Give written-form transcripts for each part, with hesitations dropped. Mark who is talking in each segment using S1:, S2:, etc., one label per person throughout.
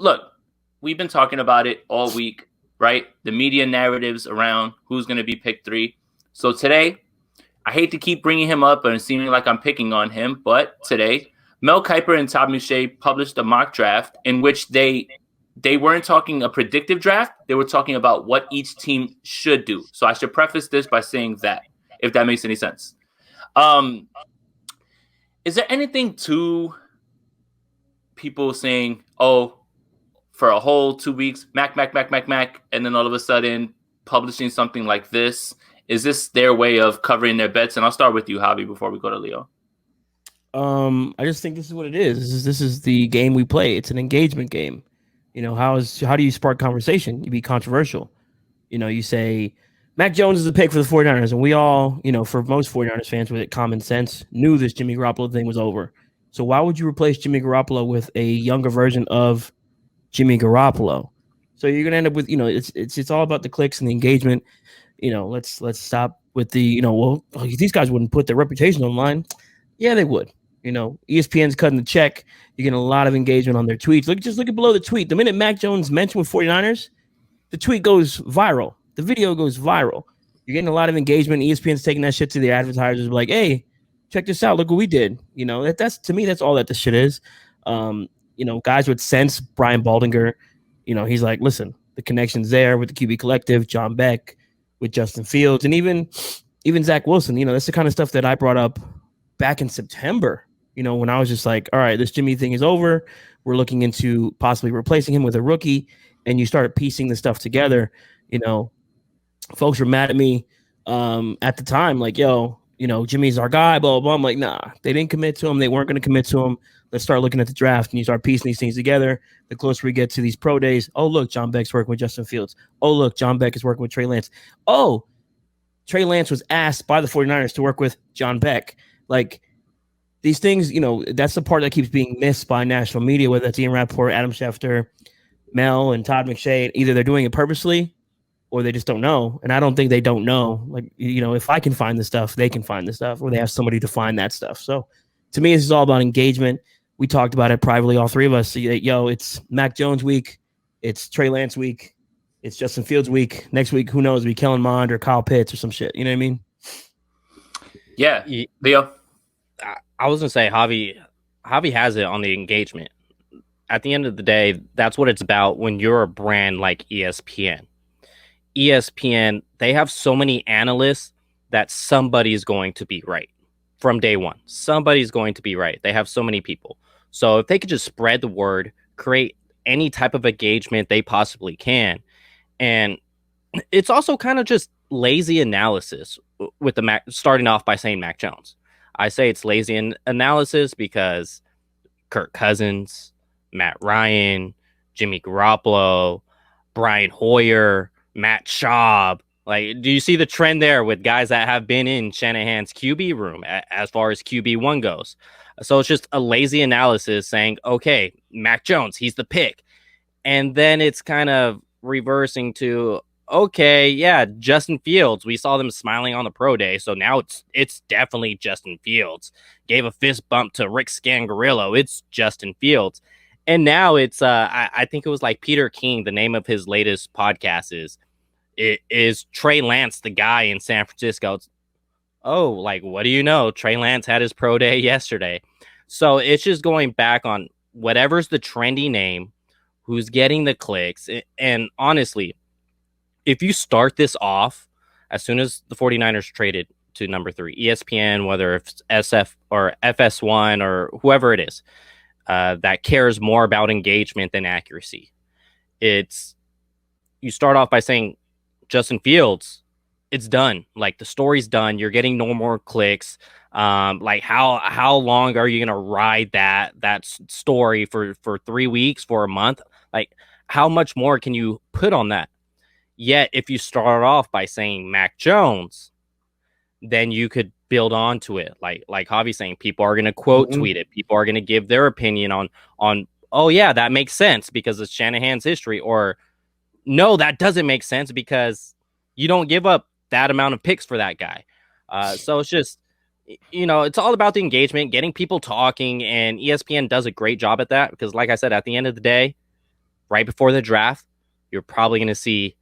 S1: look, we've been talking about it all week, right? The media narratives around who's going to be pick 3. So today, I hate to keep bringing him up and seeming like I'm picking on him, but today, Mel Kiper and Todd McShay published a mock draft in which they weren't talking a predictive draft. They were talking about what each team should do. So I should preface this by saying that, if that makes any sense. Is there anything to people saying, oh, for a whole 2 weeks, Mac, and then all of a sudden publishing something like this? Is this their way of covering their bets? And I'll start with you, Javi, before we go to Leo.
S2: I just think this is what it is. This is the game we play. It's an engagement game. You know, how do you spark conversation? You be controversial. You know, you say Mac Jones is the pick for the 49ers, and we all, you know, for most 49ers fans with common sense, knew this Jimmy Garoppolo thing was over. So why would you replace Jimmy Garoppolo with a younger version of Jimmy Garoppolo? So you're gonna end up with, you know, it's all about the clicks and the engagement. You know, let's stop with the, you know, well, these guys wouldn't put their reputation online. Yeah, they would. You know, ESPN's cutting the check. You're getting a lot of engagement on their tweets. Look at below the tweet. The minute Mac Jones mentioned with 49ers, the tweet goes viral. The video goes viral. You're getting a lot of engagement. ESPN's taking that shit to the advertisers, like, hey, check this out. Look what we did. You know, that's to me, that's all that this shit is. You know, guys with sense, Brian Baldinger, you know, he's like, listen, the connection's there with the QB collective, John Beck, with Justin Fields, and even Zach Wilson. You know, that's the kind of stuff that I brought up back in September. You know, when I was just like, all right, this Jimmy thing is over. We're looking into possibly replacing him with a rookie. And you started piecing the stuff together. You know, folks were mad at me at the time, like, yo, you know, Jimmy's our guy, blah, blah, blah. I'm like, nah, they didn't commit to him. They weren't going to commit to him. Let's start looking at the draft. And you start piecing these things together. The closer we get to these pro days, oh, look, John Beck's working with Justin Fields. Oh, look, John Beck is working with Trey Lance. Oh, Trey Lance was asked by the 49ers to work with John Beck. Like, these things, you know, that's the part that keeps being missed by national media, whether that's Ian Rappaport, Adam Schefter, Mel, and Todd McShay. Either they're doing it purposely or they just don't know. And I don't think they don't know. Like, you know, if I can find the stuff, they can find the stuff, or they have somebody to find that stuff. So to me, this is all about engagement. We talked about it privately, all three of us. So, yo, it's Mac Jones week. It's Trey Lance week. It's Justin Fields week. Next week, who knows? Be Kellen Mond or Kyle Pitts or some shit. You know what I mean?
S1: Yeah. Leo?
S3: I was going to say Javi has it on the engagement. At the end of the day, that's what it's about when you're a brand like ESPN. ESPN, they have so many analysts that somebody's going to be right from day one. Somebody's going to be right. They have so many people. So if they could just spread the word, create any type of engagement they possibly can. And it's also kind of just lazy analysis with the starting off by saying Mac Jones. I say it's lazy analysis because Kirk Cousins, Matt Ryan, Jimmy Garoppolo, Brian Hoyer, Matt Schaub. Like, do you see the trend there with guys that have been in Shanahan's QB room as far as QB1 goes? So it's just a lazy analysis saying, okay, Mac Jones, he's the pick. And then it's kind of reversing to, okay, yeah, Justin Fields. We saw them smiling on the pro day, so now it's definitely Justin Fields. Gave a fist bump to Rick Scangarillo. It's Justin Fields. And now it's I think it was like Peter King, the name of his latest podcast is Trey Lance, the guy in San Francisco. It's, oh, like, what do you know? Trey Lance had his pro day yesterday. So it's just going back on whatever's the trendy name, who's getting the clicks. And honestly, if you start this off as soon as the 49ers traded to number 3, ESPN, whether it's SF or FS1 or whoever it is, that cares more about engagement than accuracy. You start off by saying Justin Fields, it's done. Like, the story's done. You're getting no more clicks. Like, how long are you gonna ride that story for 3 weeks, for a month? Like, how much more can you put on that? Yet, if you start off by saying Mac Jones, then you could build onto it. Like Javi saying, people are going to quote tweet it. People are going to give their opinion on, oh yeah, that makes sense because it's Shanahan's history. Or no, that doesn't make sense because you don't give up that amount of picks for that guy. So it's just, you know, it's all about the engagement, getting people talking, and ESPN does a great job at that because, like I said, at the end of the day, right before the draft, you're probably going to see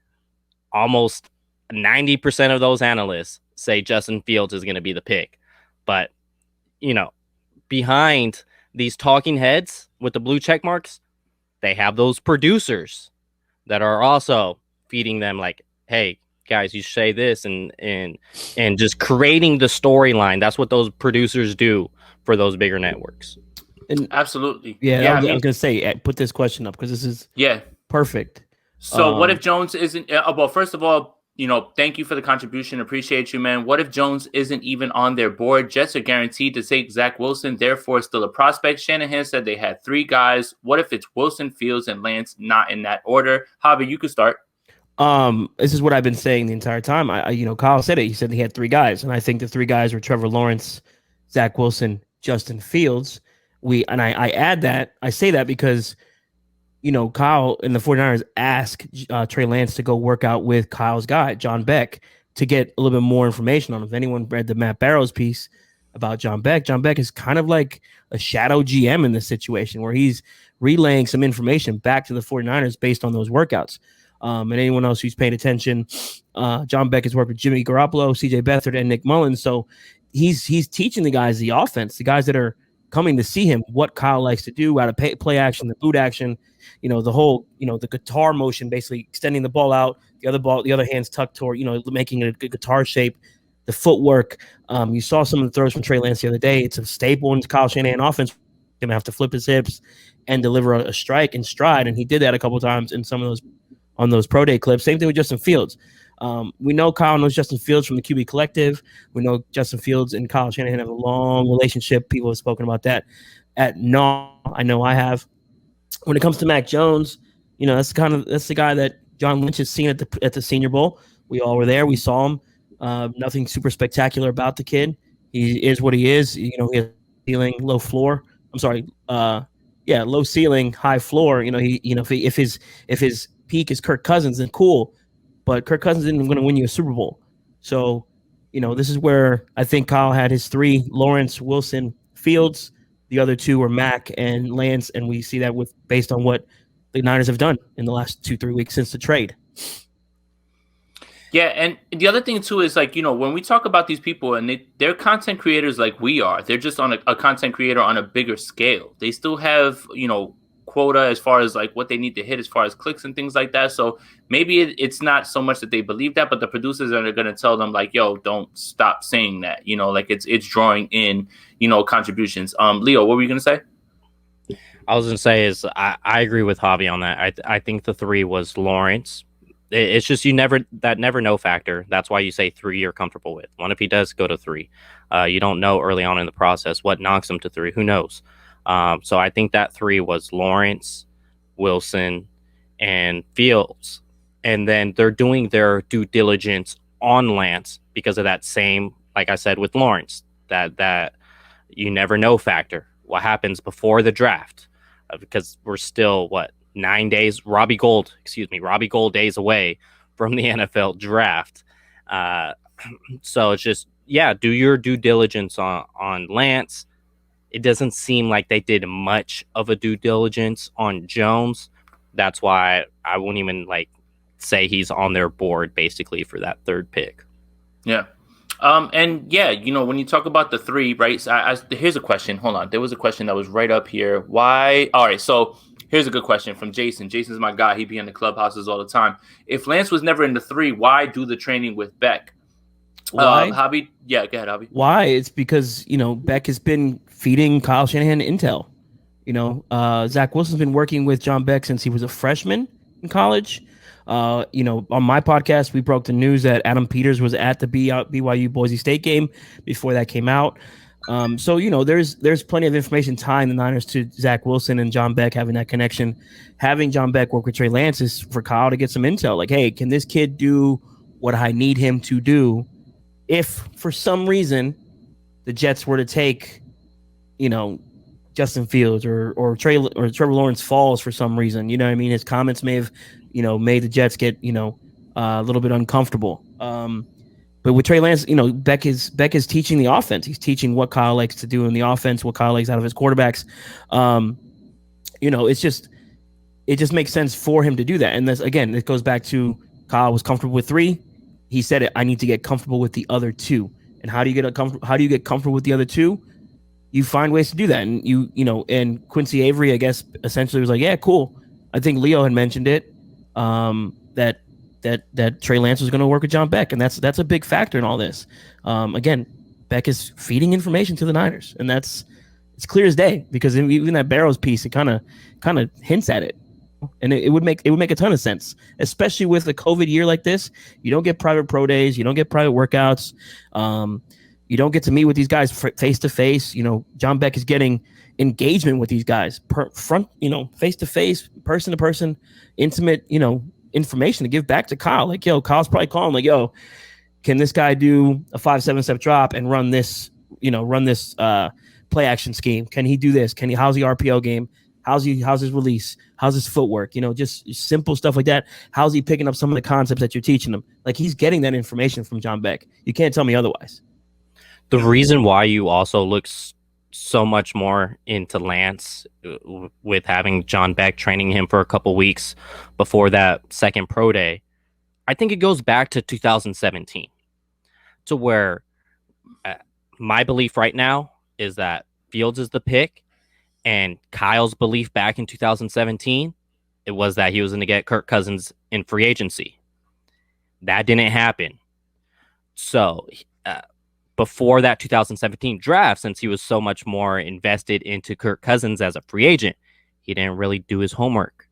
S3: almost 90% of those analysts say Justin Fields is going to be the pick. But, behind these talking heads with the blue check marks, they have those producers that are also feeding them like, hey, guys, you say this and just creating the storyline. That's what those producers do for those bigger networks.
S1: And absolutely.
S2: Yeah, I was gonna say, put this question up because this is perfect.
S1: So what if Jones isn't? Well, first of all, thank you for the contribution. Appreciate you, man. What if Jones isn't even on their board? Jets are guaranteed to take Zach Wilson, therefore still a prospect. Shanahan said they had 3 guys. What if it's Wilson, Fields, and Lance, not in that order? Javi, you could start.
S2: This is what I've been saying the entire time. Kyle said it. He said he had 3 guys, and I think the 3 guys were Trevor Lawrence, Zach Wilson, Justin Fields. I add that. I say that because Kyle and the 49ers asked Trey Lance to go work out with Kyle's guy, John Beck, to get a little bit more information on him. If anyone read the Matt Barrows piece about John Beck is kind of like a shadow GM in this situation where he's relaying some information back to the 49ers based on those workouts. And anyone else who's paying attention, John Beck has worked with Jimmy Garoppolo, CJ Beathard, and Nick Mullins. So he's teaching the guys the offense, the guys that are coming to see him, what Kyle likes to do out of play action, the boot action, the whole, the guitar motion, basically extending the ball out, the other hand's tucked toward, making a guitar shape, the footwork. You saw some of the throws from Trey Lance the other day. It's a staple in Kyle Shanahan offense. Going to have to flip his hips and deliver a strike in stride. And he did that a couple of times in some of those, on those pro day clips. Same thing with Justin Fields. We know Kyle knows Justin Fields from the QB Collective. We know Justin Fields and Kyle Shanahan have a long relationship. People have spoken about that at NAW. I know I have. When it comes to Mac Jones, that's the guy that John Lynch has seen at the Senior Bowl. We all were there. We saw him. Nothing super spectacular about the kid. He is what he is. He has ceiling, low floor. I'm sorry. Low ceiling, high floor. If his peak is Kirk Cousins, then cool. But Kirk Cousins isn't going to win you a Super Bowl. So, this is where I think Kyle had his 3, Lawrence, Wilson, Fields. The other 2 were Mac and Lance, and we see that based on what the Niners have done in the last 2-3 weeks since the trade.
S1: Yeah, and the other thing too is when we talk about these people and they're content creators like we are, they're just on a content creator on a bigger scale. They still have quota as far as what they need to hit as far as clicks and things like that. So maybe it's not so much that they believe that, but the producers are going to tell them yo, don't stop saying that. It's drawing in contributions. Leo, what were you going to say?
S3: I was going to say is I agree with Javi on that. I think the 3 was Lawrence. It's just never know factor. That's why you say 3 you're comfortable with. What if he does go to 3? You don't know early on in the process what knocks him to 3. Who knows? So I think that 3 was Lawrence, Wilson, and Fields. And then they're doing their due diligence on Lance because of that same, like I said, with Lawrence, that you never know factor. What happens before the draft? Because we're still, 9 days, Robbie Gold days away from the NFL draft. So it's just, do your due diligence on Lance. It doesn't seem like they did much of a due diligence on Jones. That's why I wouldn't even say he's on their board basically for that 3rd pick.
S1: Yeah. When you talk about the 3, right? So here's a question. Hold on. There was a question that was right up here. Why? All right. So here's a good question from Jason. Jason's my guy. He'd be in the clubhouses all the time. If Lance was never in the 3, why do the training with Beck?
S2: Why?
S1: Javi? Yeah, go ahead, Javi.
S2: Why? It's because, Beck has been feeding Kyle Shanahan intel. Zach Wilson's been working with John Beck since he was a freshman in college. On my podcast, we broke the news that Adam Peters was at the BYU Boise State game before that came out. So there's plenty of information tying the Niners to Zach Wilson and John Beck having that connection. Having John Beck work with Trey Lance is for Kyle to get some intel. Hey, can this kid do what I need him to do? If for some reason the Jets were to take, Justin Fields or Trevor Lawrence falls for some reason, his comments may have, made the Jets get, a little bit uncomfortable. But with Trey Lance, Beck is teaching the offense. He's teaching what Kyle likes to do in the offense, what Kyle likes out of his quarterbacks. It's just it just makes sense for him to do that. And this again, it goes back to Kyle was comfortable with 3. He said it. I need to get comfortable with the other 2. And how do you get comfortable with the other 2? You find ways to do that. And and Quincy Avery, I guess, essentially was like, yeah, cool. I think Leo had mentioned it. That Trey Lance was going to work with John Beck, and that's a big factor in all this. Again, Beck is feeding information to the Niners, and it's clear as day because even that Barrows piece, it kind of hints at it, and it would make a ton of sense, especially with a COVID year like this. You don't get private pro days, you don't get private workouts, you don't get to meet with these guys face to face. John Beck is getting engagement with these guys face to face, person to person, intimate, information to give back to Kyle. Like, yo, Kyle's probably calling like, yo, can this guy do a 5-7 step drop and run this play action scheme? Can he do this? How's the RPO game? How's his release? How's his footwork? Just simple stuff like that. How's he picking up some of the concepts that you're teaching him? Like, he's getting that information from John Beck. You can't tell me otherwise.
S3: The reason why you also look so much more into Lance with having John Beck training him for a couple weeks before that second pro day, I think it goes back to 2017 to where my belief right now is that Fields is the pick, and Kyle's belief back in 2017, it was that he was going to get Kirk Cousins in free agency. That didn't happen. So before that 2017 draft, since he was so much more invested into Kirk Cousins as a free agent, he didn't really do his homework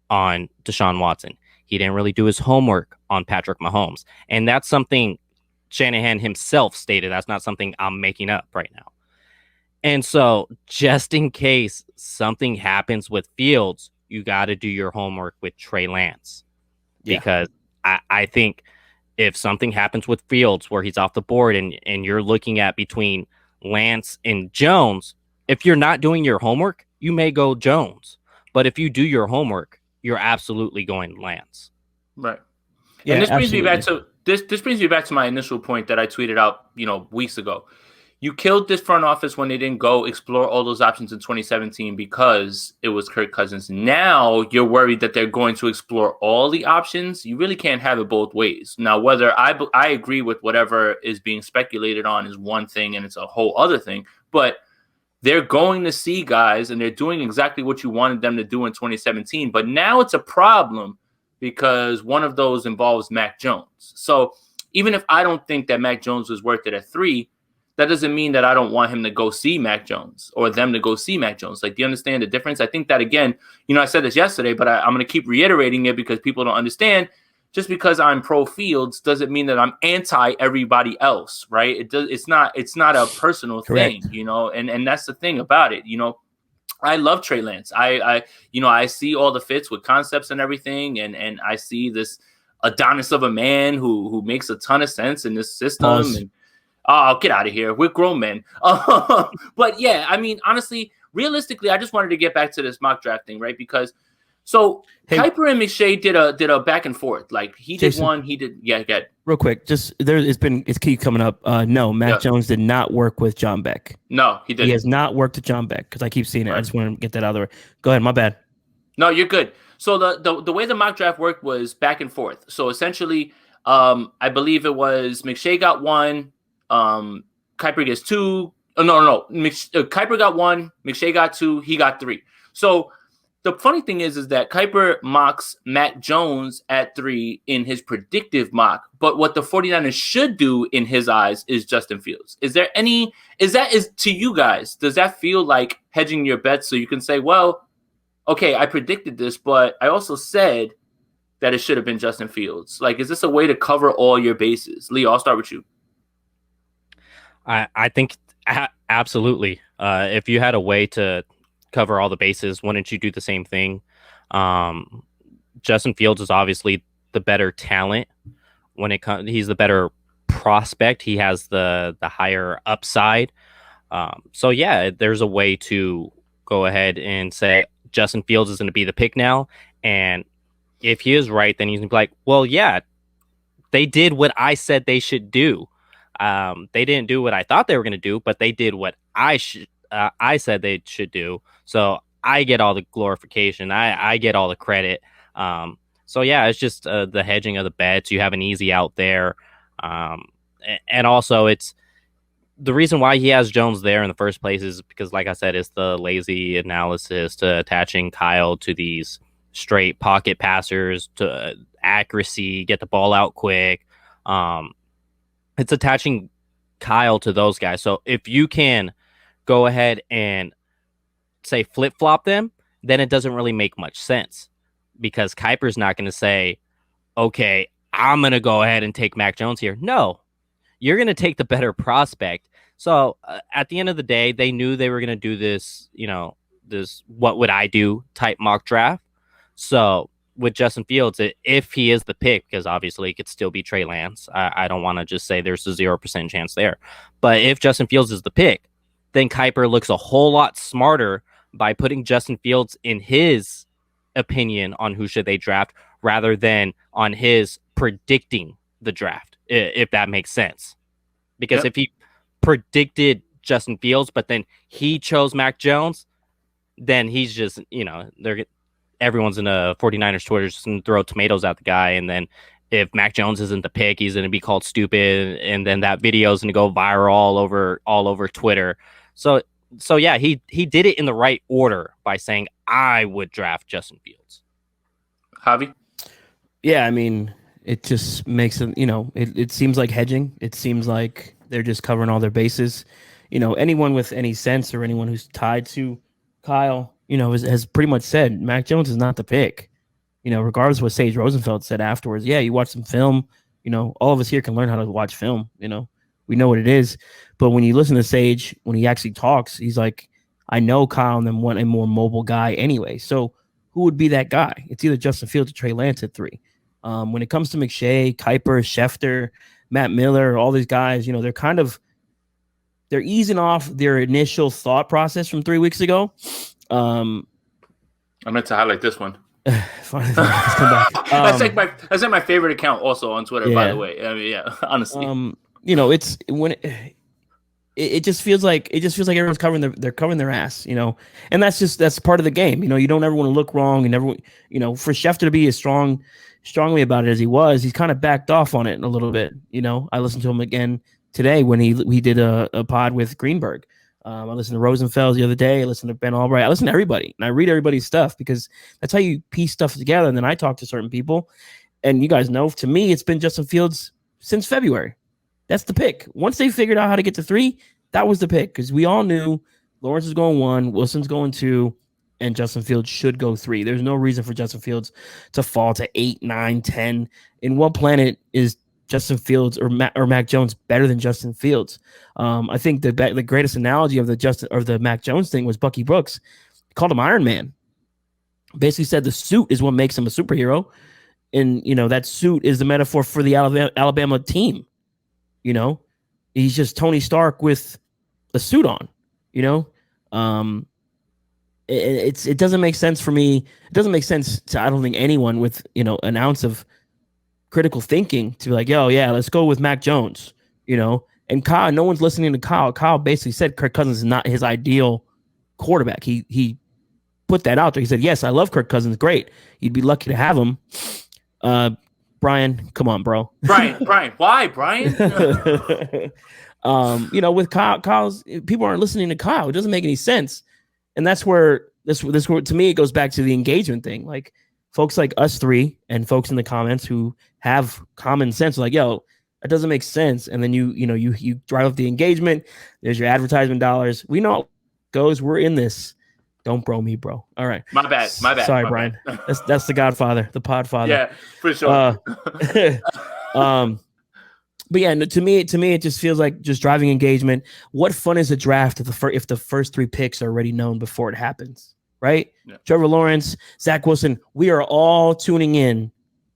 S3: on Deshaun Watson. He didn't really do his homework on Patrick Mahomes. And that's something Shanahan himself stated. That's not something I'm making up right now. And so just in case something happens with Fields, you got to do your homework with Trey Lance. Because I think if something happens with Fields where he's off the board and you're looking at between Lance and Jones, if you're not doing your homework, you may go Jones. But if you do your homework, you're absolutely going Lance.
S1: Right. Yeah, and this brings me back to this brings me back to my initial point that I tweeted out, weeks ago. You killed this front office when they didn't go explore all those options in 2017 because it was Kirk Cousins. Now you're worried that they're going to explore all the options. You really can't have it both ways. Now, whether I agree with whatever is being speculated on is one thing and it's a whole other thing, but they're going to see guys and they're doing exactly what you wanted them to do in 2017. But now it's a problem because one of those involves Mac Jones. So even if I don't think that Mac Jones was worth it at 3, that doesn't mean that I don't want him to go see Mac Jones or them to go see Mac Jones. Like, do you understand the difference? I think that, again, I said this yesterday, but I'm going to keep reiterating it because people don't understand. Just because I'm pro Fields doesn't mean that I'm anti everybody else, right? It's not a personal thing, and that's the thing about it. I love Trey Lance. I see all the fits with concepts and everything, and I see this Adonis of a man who makes a ton of sense in this system. And oh, get out of here. We're grown men. But yeah, I mean, honestly, realistically, I just wanted to get back to this mock draft thing, right? Because Kuiper and McShay did a back and forth. Like, he did one, he did. Yeah, good.
S2: Real quick, just it's keep coming up. No, Mac Jones did not work with John Beck.
S1: No, he didn't.
S2: He has not worked with John Beck because I keep seeing it. Right. I just want to get that out of the way. Go ahead. My bad.
S1: No, you're good. So the way the mock draft worked was back and forth. So essentially, I believe it was McShay got 1. Kuiper gets 2. Kuiper got 1. McShay got 2. He got 3. So the funny thing is that Kuiper mocks Mac Jones at 3 in his predictive mock, but what the 49ers should do in his eyes is Justin Fields. Is to you guys, does that feel like hedging your bets so you can say, well, okay, I predicted this, but I also said that it should have been Justin Fields? Like, is this a way to cover all your bases? Leo, I'll start with you.
S3: I think absolutely. If you had a way to cover all the bases, wouldn't you do the same thing? Justin Fields is obviously the better talent when it comes. He's the better prospect. He has the higher upside. So yeah, there's a way to go ahead and say Justin Fields is going to be the pick now. And if he is right, then he's going to be like, well, yeah, they did what I said they should do. They didn't do what I thought they were going to do, but they did what I said they should do. So I get all the glorification. I get all the credit. So yeah, it's just the hedging of the bets. You have an easy out there, and also it's the reason why he has Jones there in the first place is because, like I said, it's the lazy analysis to attaching Kyle to these straight pocket passers to accuracy, get the ball out quick. It's attaching Kyle to those guys. So if you can go ahead and say flip flop them, then it doesn't really make much sense because Kuiper's not going to say, okay, I'm going to go ahead and take Mac Jones here. No, you're going to take the better prospect. So at the end of the day, they knew they were going to do this, this what would I do type mock draft. So with Justin Fields, if he is the pick, because obviously it could still be Trey Lance. I don't want to just say there's a 0% chance there. But if Justin Fields is the pick, then Kuiper looks a whole lot smarter by putting Justin Fields in his opinion on who should they draft rather than on his predicting the draft, if that makes sense. Because if he predicted Justin Fields, but then he chose Mac Jones, then he's just, everyone's in the 49ers Twitter just going to throw tomatoes at the guy. And then if Mac Jones isn't the pick, he's going to be called stupid. And then that video is going to go viral all over Twitter. So yeah, he did it in the right order by saying, I would draft Justin Fields.
S1: Javi?
S2: Yeah, I mean, it just makes them, it seems like hedging. It seems like they're just covering all their bases. Anyone with any sense or anyone who's tied to Kyle, has pretty much said Mac Jones is not the pick. Regardless of what Sage Rosenfeld said afterwards. Yeah, you watch some film. All of us here can learn how to watch film. We know what it is. But when you listen to Sage, when he actually talks, he's like, I know Kyle and them want a more mobile guy anyway. So who would be that guy? It's either Justin Fields or Trey Lance at 3. When it comes to McShay, Kuiper, Schefter, Matt Miller, all these guys, they're easing off their initial thought process from 3 weeks ago.
S1: I meant to highlight this one.
S2: Fine, let's come back.
S1: That's like my favorite account also on Twitter, by the way. I mean, yeah, honestly.
S2: It's when it just feels like everyone's covering their ass, and that's part of the game. You don't ever want to look wrong, and never, for Schefter to be as strongly about it as he was, he's kind of backed off on it a little bit. I listened to him again today when he did a pod with Greenberg. I listened to Rosenfeld the other day. I listened to Ben Albright. I listen to everybody, and I read everybody's stuff because that's how you piece stuff together. And then I talk to certain people, and you guys know, to me, it's been Justin Fields since February. That's the pick. Once they figured out how to get to 3, that was the pick because we all knew Lawrence is going 1, Wilson's going 2, and Justin Fields should go 3. There's no reason for Justin Fields to fall to 8, 9, 10. In what planet is Justin Fields or Mac Jones better than Justin Fields? I think the greatest analogy of the Mac Jones thing was Bucky Brooks. He called him Iron Man. Basically said the suit is what makes him a superhero, and that suit is the metaphor for the Alabama team. He's just Tony Stark with a suit on. It doesn't make sense for me. It doesn't make sense to, I don't think, anyone with an ounce of critical thinking to be like, yo, yeah, let's go with Mac Jones. And Kyle, no one's listening to Kyle. Kyle basically said Kirk Cousins is not his ideal quarterback. He put that out there. He said, yes, I love Kirk Cousins. Great. You'd be lucky to have him. Brian, come on, bro.
S1: Brian, why, Brian?
S2: With Kyle's people aren't listening to Kyle. It doesn't make any sense. And that's where this to me, it goes back to the engagement thing. Like folks like us 3 and folks in the comments who have common sense are like, yo, that doesn't make sense. And then you drive up the engagement. There's your advertisement dollars. We know how it goes. We're in this. Don't bro me, bro. All right.
S1: My bad.
S2: Sorry, Brian. That's the Godfather, the Podfather.
S1: Yeah, for sure.
S2: But yeah, to me, it just feels like just driving engagement. What fun is a draft if the first 3 picks are already known before it happens, right? Yeah. Trevor Lawrence, Zach Wilson. We are all tuning in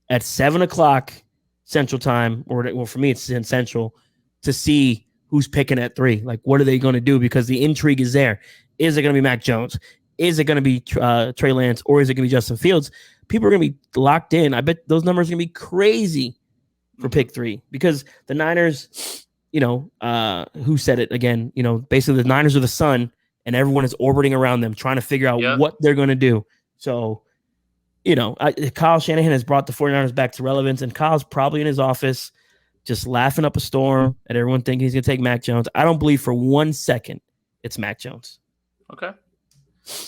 S2: at 7:00 Central Time, or for me, it's in Central, to see who's picking at 3. Like, what are they going to do? Because the intrigue is there. Is it going to be Mac Jones? Is it going to be Trey Lance? Or is it going to be Justin Fields? People are going to be locked in. I bet those numbers are going to be crazy for pick 3 because the Niners, who said it again? Basically the Niners are the sun and everyone is orbiting around them, trying to figure out what they're going to do. So, Kyle Shanahan has brought the 49ers back to relevance, and Kyle's probably in his office just laughing up a storm at everyone thinking he's going to take Mac Jones. I don't believe for 1 second it's Mac Jones.
S1: Okay. So